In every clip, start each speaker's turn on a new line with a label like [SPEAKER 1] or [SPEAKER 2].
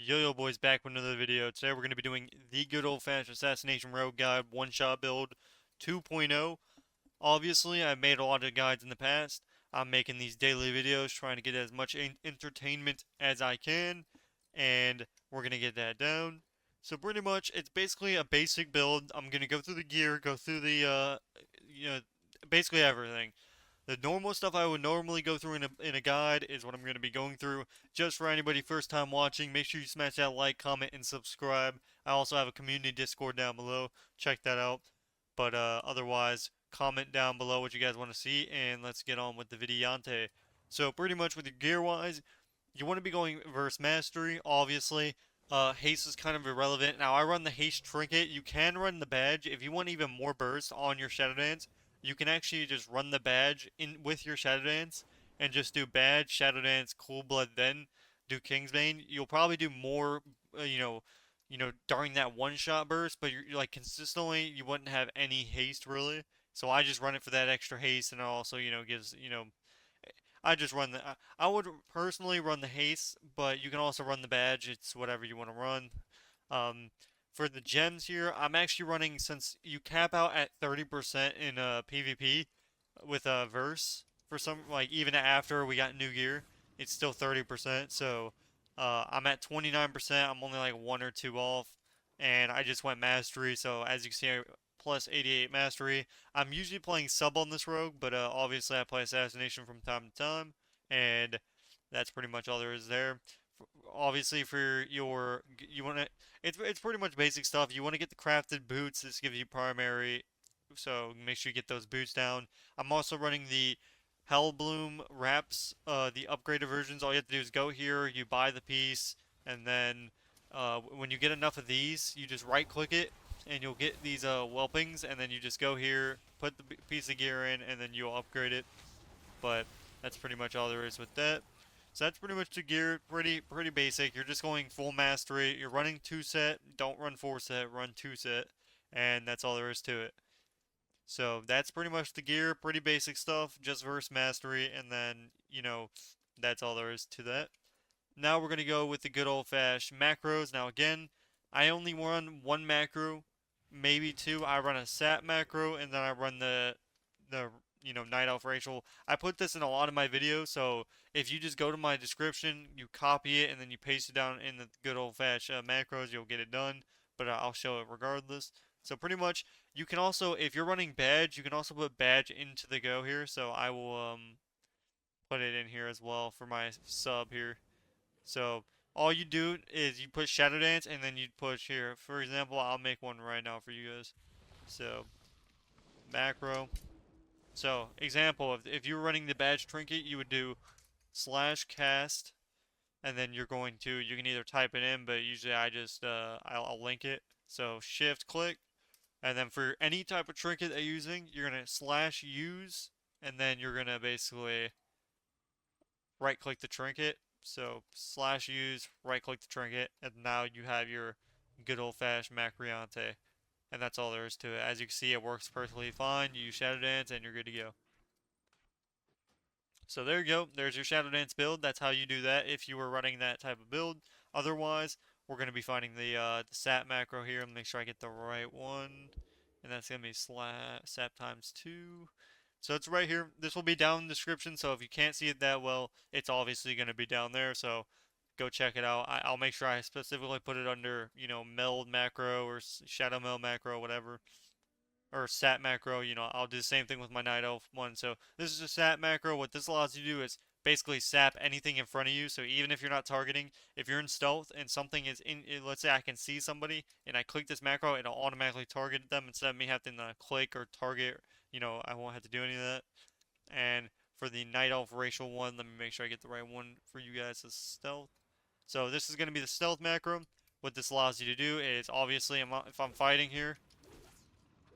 [SPEAKER 1] Yo boys, back with another video. Today we're going to be doing the good old-fashioned Assassination Rogue Guide one-shot build 2.0. Obviously, I've made a lot of guides in the past. I'm making these daily videos trying to get as much entertainment as I can, and we're going to get that down. So pretty much, it's basically a basic build. I'm going to go through the gear, go through the, you know, basically everything. The normal stuff I would normally go through in a guide is what I'm going to be going through. Just for anybody first time watching, make sure you smash that like, comment, and subscribe. I also have a community Discord down below. Check that out. But otherwise, comment down below what you guys want to see, and let's get on with the videante. So pretty much with your gear-wise, you want to be going verse mastery, obviously. Haste is kind of irrelevant. Now, I run the haste trinket. You can run the badge. If you want even more burst on your Shadow Dance, you can actually just run the badge in with your Shadow Dance and just do badge, Shadow Dance, Cool Blood, then do Kingsbane. You'll probably do more, during that one-shot burst, but you're like consistently, you wouldn't have any haste really. So I just run it for that extra haste, and it also, gives, I just run the. I would personally run the haste, but you can also run the badge. It's whatever you want to run. Um, for the gems here, I'm actually running since you cap out at 30% in PvP with a verse for some like even after we got new gear, it's still 30%. So I'm at 29%. I'm only like one or two off, and I just went mastery. So as you can see, plus 88 mastery. I'm usually playing sub on this rogue, but obviously I play assassination from time to time, and that's pretty much all there is there. Obviously, for your you want to, it's pretty much basic stuff. You want to get the crafted boots. This gives you primary, so make sure you get those boots down. I'm also running the Hellbloom wraps, the upgraded versions. All you have to do is go here, you buy the piece, and then when you get enough of these, you just right click it and you'll get these whelpings, and then you just go here, put the piece of gear in, and then you'll upgrade it. But that's pretty much all there is with that. So that's pretty much the gear, pretty basic. You're just going full mastery. You're running 2-set, don't run 4-set, run 2-set, and that's all there is to it. So that's pretty much the gear, pretty basic stuff, just verse mastery, and then, that's all there is to that. Now we're going to go with the good old-fashioned macros. Now again, I only run one macro, maybe two. I run a Sap Macro, and then I run the Night Elf Racial. I put this in a lot of my videos, so if you just go to my description, you copy it, and then you paste it down in the good old-fashioned macros, you'll get it done, but I'll show it regardless. So pretty much, you can also, if you're running badge, you can also put badge into the go here, so I will put it in here as well for my sub here. So all you do is you put Shadow Dance and then you push here. For example, I'll make one right now for you guys. So macro. So example, if you were running the badge trinket, you would do slash cast, and then you can either type it in, but usually I just I'll link it. So shift click, and then for any type of trinket that you're using, you're gonna slash use, and then you're gonna basically right click the trinket. So slash use, right click the trinket, and now you have your good old fashioned Macreante. And that's all there is to it. As you can see, it works perfectly fine. You use Shadow Dance and you're good to go. So there you go. There's your Shadow Dance build. That's how you do that if you were running that type of build. Otherwise, we're going to be finding the Sap macro here and make sure I get the right one. And that's going to be Sap times 2. So it's right here. This will be down in the description, so if you can't see it that well, it's obviously going to be down there, so go check it out. I'll make sure I specifically put it under, meld macro or Shadowmeld macro, whatever. Or Sap macro, I'll do the same thing with my Night Elf one. So this is a Sap macro. What this allows you to do is basically sap anything in front of you. So even if you're not targeting, if you're in stealth and something is let's say I can see somebody and I click this macro, it'll automatically target them instead of me having to click or target. I won't have to do any of that. And for the Night Elf racial one, let me make sure I get the right one for you guys as stealth. So this is going to be the stealth macro. What this allows you to do is obviously if I'm fighting here,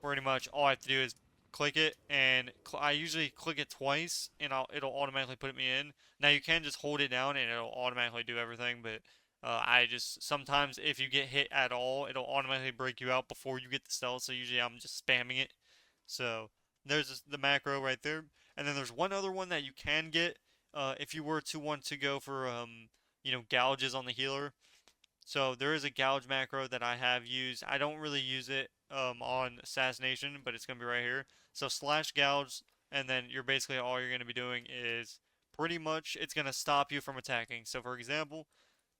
[SPEAKER 1] pretty much all I have to do is click it, and I usually click it twice, and it'll automatically put me in. Now you can just hold it down, and it'll automatically do everything, but I just sometimes if you get hit at all, it'll automatically break you out before you get the stealth. So usually I'm just spamming it. So there's the macro right there, and then there's one other one that you can get if you were to want to go for gouges on the healer. So there is a gouge macro that I have used. I don't really use it on Assassination, but it's gonna be right here. So slash gouge, and then you're basically all you're gonna be doing is pretty much it's gonna stop you from attacking. So for example,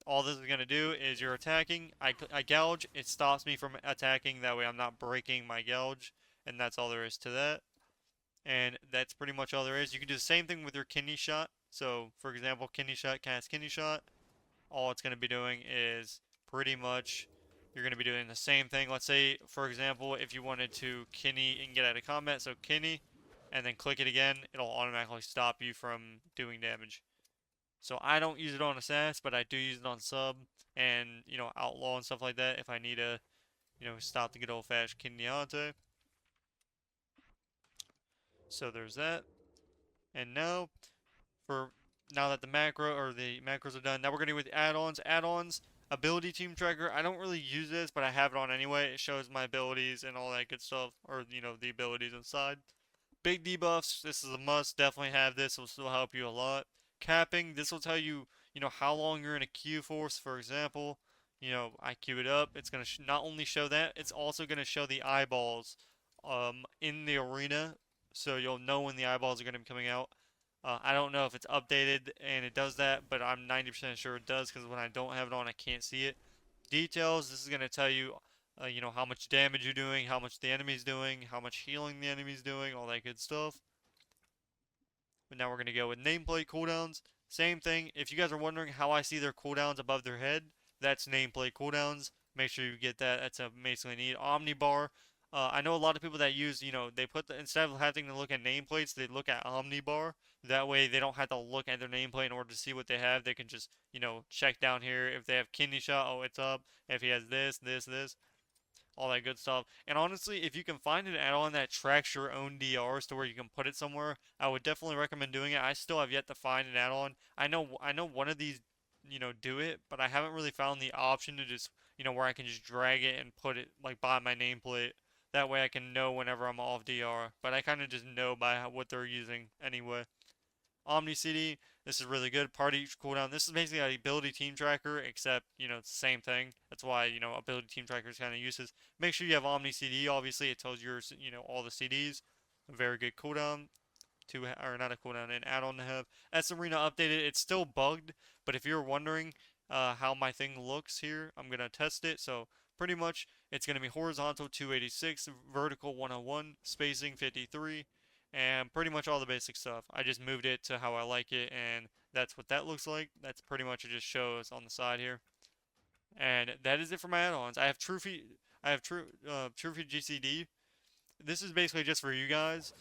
[SPEAKER 1] all this is gonna do is you're attacking, I gouge, it stops me from attacking. That way I'm not breaking my gouge, and that's all there is to that. And that's pretty much all there is. You can do the same thing with your kidney shot. So for example, kidney shot, cast kidney shot, all it's going to be doing is pretty much you're going to be doing the same thing. Let's say, for example, if you wanted to kidney and get out of combat, so kidney, and then click it again, it'll automatically stop you from doing damage. So I don't use it on Assass, but I do use it on sub and, outlaw and stuff like that if I need to, stop the good old fashioned kidney ante. So there's that. And for now that the macros are done, now we're gonna do with add-ons. Add-ons, ability team tracker. I don't really use this, but I have it on anyway. It shows my abilities and all that good stuff, or the abilities inside. Big debuffs. This is a must. Definitely have this. It will still help you a lot. Capping. This will tell you, how long you're in a queue for. For example, I queue it up. It's gonna not only show that, it's also gonna show the eyeballs, in the arena, so you'll know when the eyeballs are gonna be coming out. I don't know if it's updated and it does that, but I'm 90% sure it does because when I don't have it on, I can't see it. Details, this is going to tell you, how much damage you're doing, how much the enemy's doing, how much healing the enemy's doing, all that good stuff. But now we're going to go with nameplate cooldowns. Same thing. If you guys are wondering how I see their cooldowns above their head, that's nameplate cooldowns. Make sure you get that. That's a basically need. Omnibar. I know a lot of people that use, they instead of having to look at nameplates, they look at Omnibar. That way they don't have to look at their nameplate in order to see what they have. They can just, check down here. If they have kidney shot, oh, it's up. If he has this, all that good stuff. And honestly, if you can find an add-on that tracks your own DRs to where you can put it somewhere, I would definitely recommend doing it. I still have yet to find an add-on. I know one of these, do it, but I haven't really found the option to just, where I can just drag it and put it like by my nameplate. That way I can know whenever I'm off DR. But I kind of just know by what they're using anyway. Omni CD, this is really good. Party cooldown. This is basically an ability team tracker, except, it's the same thing. That's why, ability team tracker is kind of useless. Make sure you have Omni CD, obviously. It tells you, all the CDs. A very good cooldown. Or not a cooldown, an add-on to have. S Arena updated. It's still bugged, but if you're wondering how my thing looks here, I'm going to test it. So, pretty much, it's going to be horizontal 286, vertical 101, spacing 53, and pretty much all the basic stuff. I just moved it to how I like it, and that's what that looks like. That's pretty much it just shows on the side here. And that is it for my add-ons. I have Trophy GCD. This is basically just for you guys.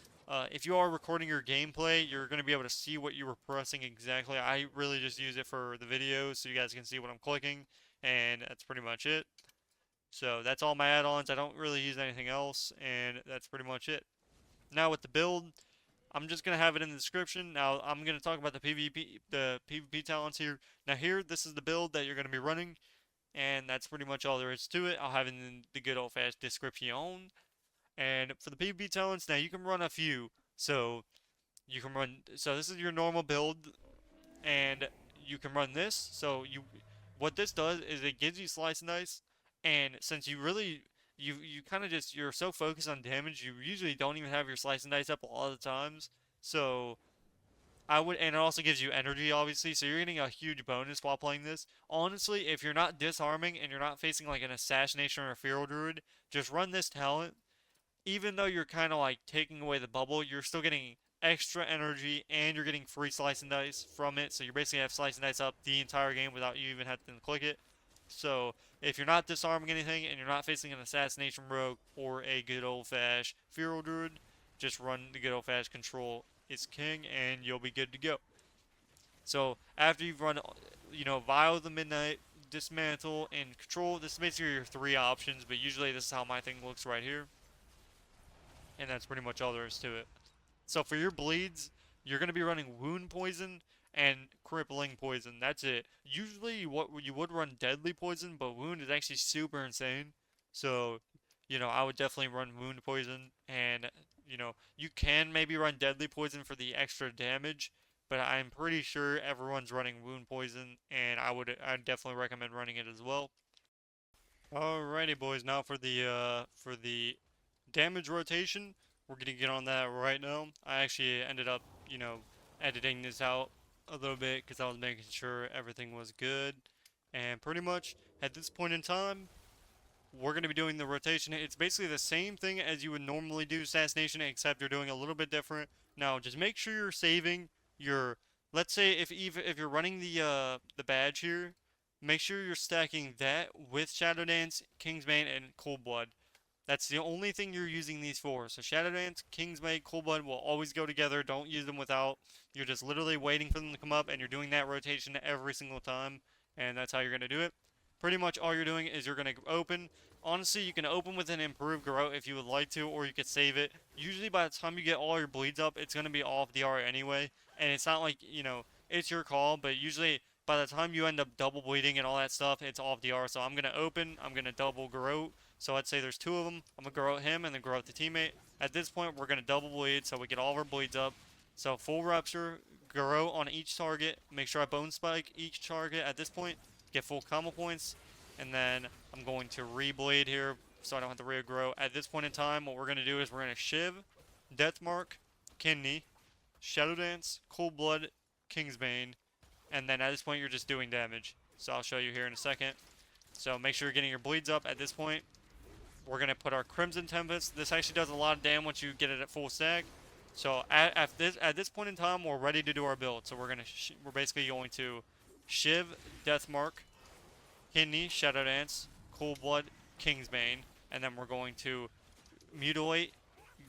[SPEAKER 1] If you are recording your gameplay, you're going to be able to see what you were pressing exactly. I really just use it for the videos so you guys can see what I'm clicking, and that's pretty much it. So that's all my add-ons. I don't really use anything else, and that's pretty much it. Now with the build, I'm just going to have it in the description. Now I'm going to talk about the PvP talents here. Now here, this is the build that you're going to be running, and that's pretty much all there is to it. I'll have it in the good old-fashioned description. And for the PvP talents, now you can run a few. So this is your normal build, and you can run this. What this does is it gives you slice and dice, and since you kind of just you're so focused on damage, you usually don't even have your slice and dice up a lot of the times. So and it also gives you energy, obviously, so you're getting a huge bonus while playing this. Honestly, if you're not disarming and you're not facing like an assassination or a feral druid, just run this talent. Even though you're kind of like taking away the bubble, you're still getting extra energy and you're getting free slice and dice from it. So you basically have slice and dice up the entire game without you even having to click it. So if you're not disarming anything and you're not facing an assassination rogue or a good old fashioned feral druid, just run the good old fashioned control is king and you'll be good to go. So after you've run, Vial the Midnight, Dismantle, and Control, this is basically your three options, but usually this is how my thing looks right here. And that's pretty much all there is to it. So for your bleeds, you're going to be running Wound Poison and Crippling Poison. That's it. Usually what you would run Deadly Poison, but Wound is actually super insane. So, I would definitely run Wound Poison, and, you can maybe run Deadly Poison for the extra damage, but I'm pretty sure everyone's running wound poison, and I'd definitely recommend running it as well. Alrighty, boys. Now for the damage rotation, we're gonna get on that right now. I actually ended up, editing this out a little bit because I was making sure everything was good, and pretty much at this point in time, we're going to be doing the rotation. It's basically the same thing as you would normally do Assassination, except you're doing a little bit different. Now, just make sure you're saving your. Let's say if you're running the badge here, make sure you're stacking that with Shadow Dance, Kingsbane, and Cold Blood. That's the only thing you're using these for. So Shadow Dance, Kingsbane, Cold Blood will always go together. Don't use them without. You're just literally waiting for them to come up, and you're doing that rotation every single time, and that's how you're going to do it. Pretty much all you're doing is you're going to open. Honestly, you can open with an improved grow if you would like to, or you could save it. Usually by the time you get all your bleeds up, it's going to be off DR anyway, and it's not like, it's your call, but usually by the time you end up double bleeding and all that stuff, it's off DR. So I'm going to open, I'm going to double grow. So let's say there's two of them. I'm going to grow out him and then grow out the teammate. At this point, we're going to double bleed so we get all of our bleeds up. So full rupture, grow on each target. Make sure I bone spike each target at this point. Get full combo points. And then I'm going to rebleed here so I don't have to regrow. At this point in time, what we're going to do is we're going to Shiv, Deathmark, Kidney, Shadow Dance, Cold Blood, Kingsbane. And then at this point, you're just doing damage. So I'll show you here in a second. So make sure you're getting your bleeds up at this point. We're going to put our Crimson Tempest. This actually does a lot of damage once you get it at full stack. So at this point in time, we're ready to do our build. So we're basically going to Shiv, Deathmark, Kidney, Shadow Dance, Cold Blood, Kingsbane, and then we're going to Mutilate,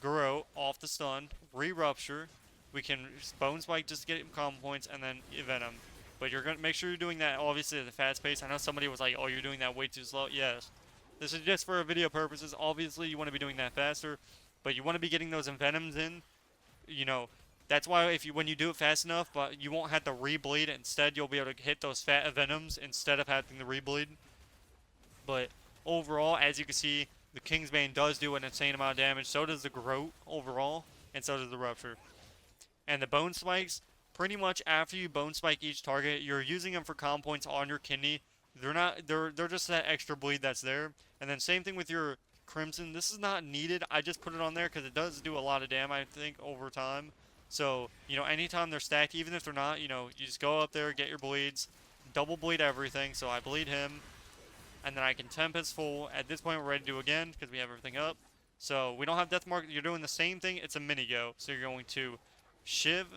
[SPEAKER 1] Grow off the stun, re-rupture. We can Bone Spike just to get combo points, and then Venom. But you're gonna make sure you're doing that obviously at a fast pace. I know somebody was like, "Oh, you're doing that way too slow." Yes, this is just for video purposes. Obviously, you want to be doing that faster, but you want to be getting those Envenoms in. That's why when you do it fast enough, but you won't have to rebleed. Instead, you'll be able to hit those fat Venoms instead of having to rebleed. But overall, as you can see, the Kingsbane does do an insane amount of damage. So does the Groat overall, and so does the Rupture. And the Bone Spikes, pretty much after you Bone Spike each target, you're using them for combo points on your Kidney. They're just that extra bleed that's there. And then same thing with your Crimson. This is not needed. I just put it on there because it does do a lot of damage, I think, over time. So, anytime they're stacked, even if they're not, you just go up there, get your bleeds, double bleed everything. So I bleed him, and then I can Tempest full. At this point, we're ready to do again because we have everything up. So we don't have Deathmark. You're doing the same thing. It's a mini go. So you're going to Shiv,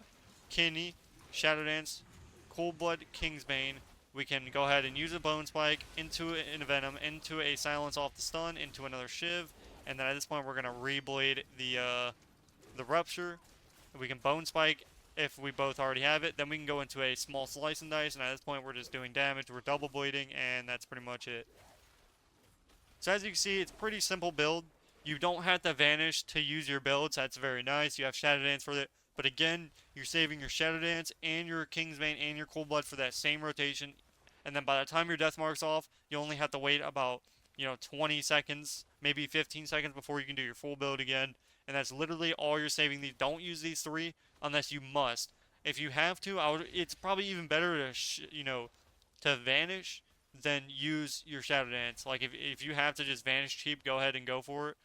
[SPEAKER 1] Kidney, Shadow Dance, Cold Blood, Kingsbane. We can go ahead and use a Bone Spike into a Venom, into a Silence off the stun, into another Shiv, and then at this point we're gonna rebleed the Rupture. We can Bone Spike if we both already have it. Then we can go into a small Slice and Dice, and at this point we're just doing damage. We're double bleeding, and that's pretty much it. So as you can see, it's a pretty simple build. You don't have to vanish to use your builds. That's very nice. You have Shadow Dance for it. But again, you're saving your Shadow Dance and your Kingsbane and your Cold Blood for that same rotation. And then by the time your Deathmark's off, you only have to wait about, 20 seconds, maybe 15 seconds before you can do your full build again. And that's literally all you're saving these. Don't use these three unless you must. If you have to, it's probably even better to, to vanish than use your Shadow Dance. Like, if you have to just vanish cheap, go ahead and go for it.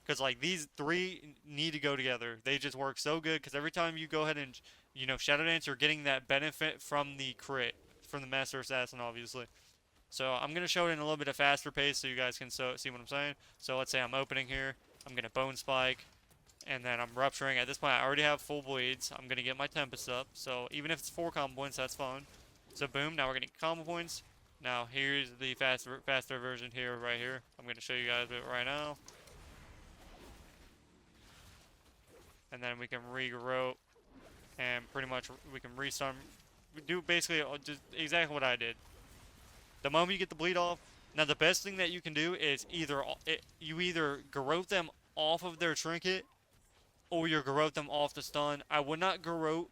[SPEAKER 1] Because, like, these three need to go together. They just work so good. Because every time you go ahead and, Shadow Dance, you're getting that benefit from the crit. From the Master Assassin, obviously. So, I'm going to show it in a little bit of faster pace so you guys can see what I'm saying. So, let's say I'm opening here. I'm going to Bone Spike. And then I'm rupturing. At this point, I already have full bleeds. I'm going to get my Tempest up. So, even if it's 4 combo points, that's fine. So, boom. Now we're getting combo points. Now, here's the faster version here, right here. I'm going to show you guys it right now. And then we can regrow. And pretty much we can restart. We do basically just exactly what I did. The moment you get the bleed off. Now, the best thing that you can do is you either garrote them off of their trinket, or you garrote them off the stun. I would not garrote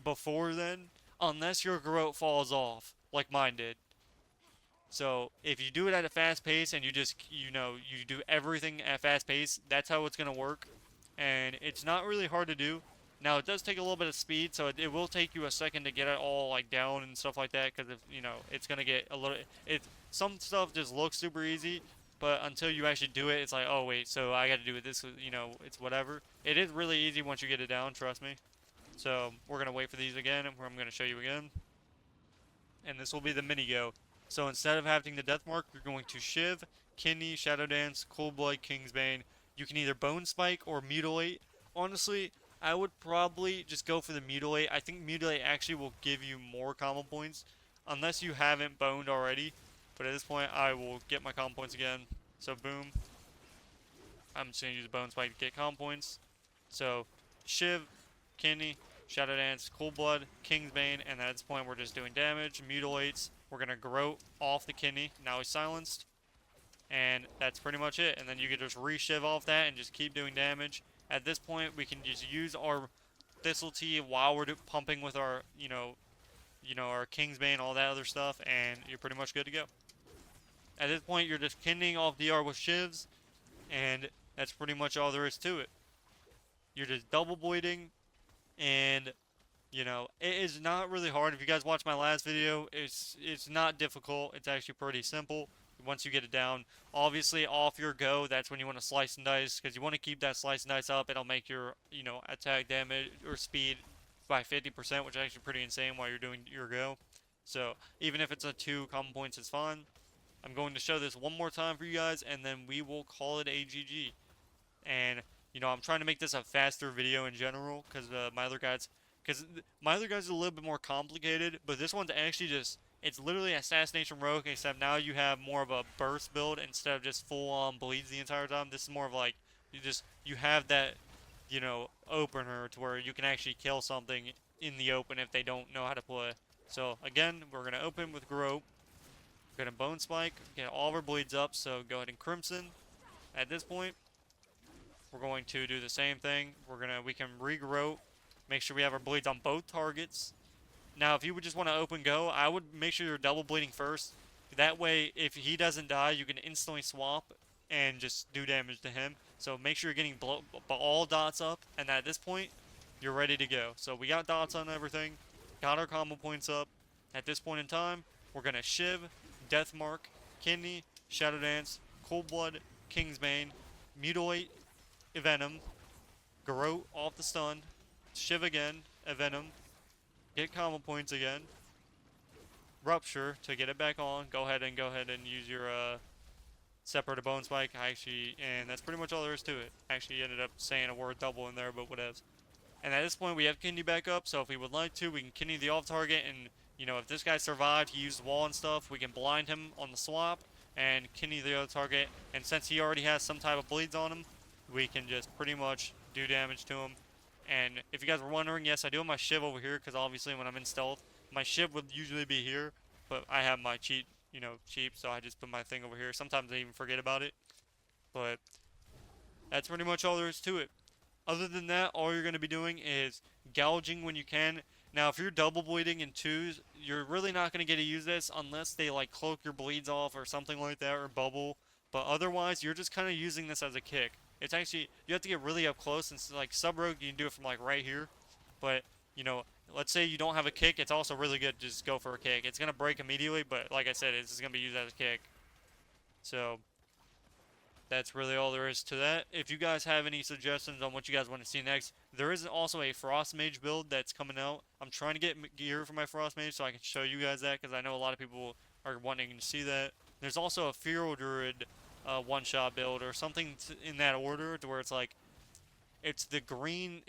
[SPEAKER 1] before then, unless your garrote falls off, like mine did. So, if you do it at a fast pace, and you just, you do everything at a fast pace, that's how it's going to work. And it's not really hard to do. Now it does take a little bit of speed, so it will take you a second to get it all like down and stuff like that, because if you know it's gonna get a little. It some stuff just looks super easy, but until you actually do it, it's like, oh wait, so I got to do it this, you know, it's whatever. It is really easy once you get it down, trust me. So we're gonna wait for these again, and I'm gonna show you again, and this will be the mini go. So instead of having the death mark, you're going to shiv, kidney, shadow dance, cold blood, kingsbane. You can either bone spike or mutilate. Honestly, I would probably just go for the mutilate. I think mutilate actually will give you more combo points, unless you haven't boned already. But at this point, I will get my combo points again. So boom, I'm just gonna use bone spike to get combo points. So shiv, kidney, shadow dance, cold blood, kingsbane, and at this point we're just doing damage, mutilates. We're gonna grow off the kidney. Now he's silenced. And that's pretty much it. And then you can just re-shiv off that and just keep doing damage. At this point, we can just use our Thistle Tea while we're pumping with our, our Kingsbane, all that other stuff, and you're pretty much good to go. At this point, you're just kindling off DR with shivs, and that's pretty much all there is to it. You're just double bleeding, and it is not really hard. If you guys watched my last video, it's not difficult. It's actually pretty simple once you get it down. Obviously, off your go, that's when you want to slice and dice, because you want to keep that slice and dice up. It'll make your, attack damage or speed by 50%, which is actually pretty insane while you're doing your go. So, even if it's a 2 common points, it's fine. I'm going to show this one more time for you guys, and then we will call it a GG. And, I'm trying to make this a faster video in general, because my other guys are a little bit more complicated, but this one's actually just, it's literally Assassination Rogue, except now you have more of a burst build instead of just full-on bleeds the entire time. This is more of like, you have that, opener to where you can actually kill something in the open if they don't know how to play. So, again, we're going to open with Grope. We're going to Bone Spike, get all of our bleeds up, so go ahead and Crimson. At this point, we're going to do the same thing. We can regrow, make sure we have our bleeds on both targets. Now, if you would just want to open go, I would make sure you're double bleeding first. That way, if he doesn't die, you can instantly swap and just do damage to him. So make sure you're getting all dots up, and at this point, you're ready to go. So we got dots on everything, got our combo points up. At this point in time, we're going to shiv, death mark, kidney, shadow dance, cold blood, kingsbane, mutilate, venom, garrote off the stun, shiv again, venom, get combo points again, rupture to get it back on. Go ahead and use your separator bone spike. And that's pretty much all there is to it. Actually ended up saying a word double in there, but whatever. And at this point we have kidney back up, so if we would like to, we can kidney the off target, and if this guy survived, he used the wall and stuff, we can blind him on the swap and kidney the other target. And since he already has some type of bleeds on him, we can just pretty much do damage to him. And if you guys were wondering, yes, I do have my shiv over here, because obviously when I'm in stealth, my shiv would usually be here, but I have my cheat, so I just put my thing over here. Sometimes I even forget about it, but that's pretty much all there is to it. Other than that, all you're going to be doing is gouging when you can. Now, if you're double bleeding in 2s, you're really not going to get to use this unless they, like, cloak your bleeds off or something like that, or bubble. But otherwise, you're just kind of using this as a kick. It's actually, you have to get really up close, and like sub rogue, you can do it from like right here. But, let's say you don't have a kick, it's also really good to just go for a kick. It's going to break immediately, but like I said, it's just going to be used as a kick. So, that's really all there is to that. If you guys have any suggestions on what you guys want to see next, there is also a Frost Mage build that's coming out. I'm trying to get gear for my Frost Mage so I can show you guys that, because I know a lot of people are wanting to see that. There's also a Feral Druid one-shot build or something in that order, to where it's like, it's 3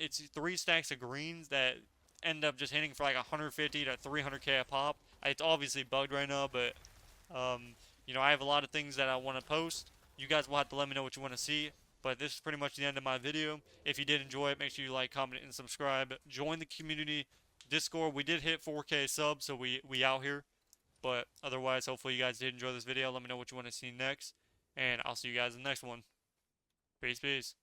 [SPEAKER 1] stacks of greens that end up just hitting for like 150 to 300k a pop. It's obviously bugged right now, but I have a lot of things that I want to post. You guys will have to let me know what you want to see, but this is pretty much the end of my video. If you did enjoy it, make sure you like, comment, and subscribe. Join the community Discord. We did hit 4k subs, so we out here. But otherwise, hopefully you guys did enjoy this video. Let me know what you want to see next, and I'll see you guys in the next one. Peace, peace.